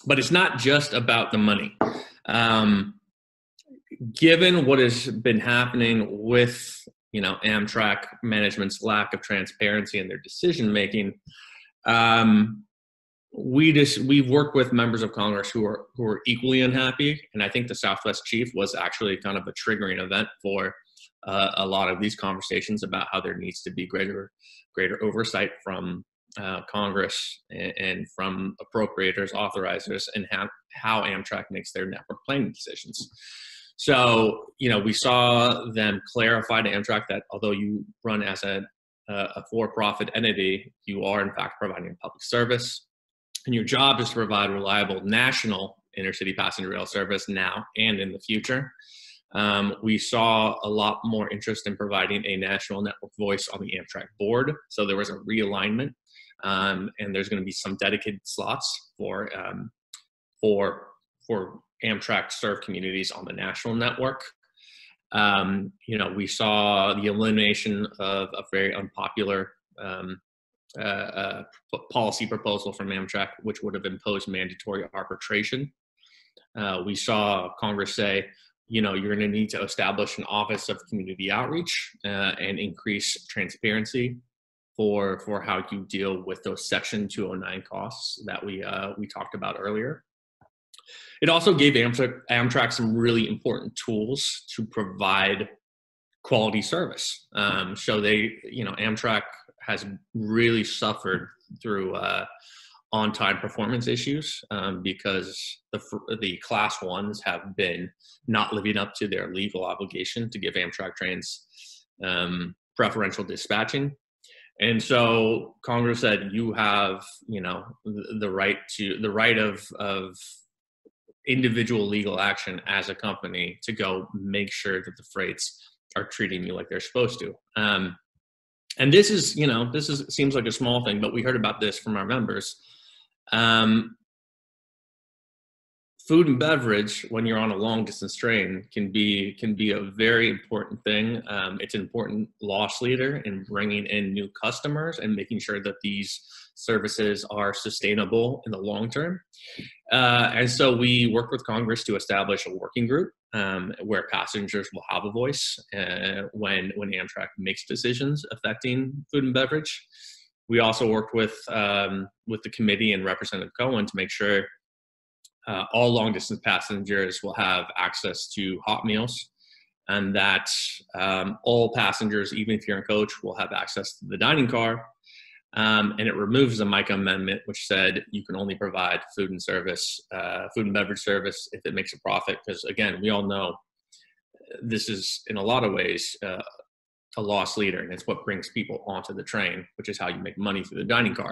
But it's not just about the money. Given what has been happening with, Amtrak management's lack of transparency in their decision making, we've worked with members of Congress who are equally unhappy, and I think the Southwest Chief was actually kind of a triggering event for a lot of these conversations about how there needs to be greater oversight from Congress and from appropriators, authorizers, and how Amtrak makes their network planning decisions. So, we saw them clarify to Amtrak that although you run as a for-profit entity, you are in fact providing public service, and your job is to provide reliable national intercity passenger rail service now and in the future. We saw a lot more interest in providing a national network voice on the Amtrak board. So there was a realignment, and there's going to be some dedicated slots for Amtrak served communities on the national network. We saw the elimination of a very unpopular policy proposal from Amtrak, which would have imposed mandatory arbitration. We saw Congress say, you're going to need to establish an Office of Community Outreach and increase transparency for how you deal with those Section 209 costs that we talked about earlier. It also gave Amtrak some really important tools to provide quality service. So Amtrak has really suffered through on-time performance issues because the Class 1s have been not living up to their legal obligation to give Amtrak trains preferential dispatching. And so Congress said, you have, the right of individual legal action as a company to go make sure that the freights are treating you like they're supposed to. And this seems like a small thing, but we heard about this from our members. Food and beverage, when you're on a long distance train, can be a very important thing. It's an important loss leader in bringing in new customers and making sure that these services are sustainable in the long term. And so we worked with Congress to establish a working group where passengers will have a voice when Amtrak makes decisions affecting food and beverage. We also worked with the committee and Representative Cohen to make sure all long distance passengers will have access to hot meals, and that all passengers, even if you're in coach, will have access to the dining car. And it removes the MICA amendment, which said you can only provide food and beverage service if it makes a profit. Because again, we all know this is in a lot of ways a loss leader, and it's what brings people onto the train, which is how you make money through the dining car.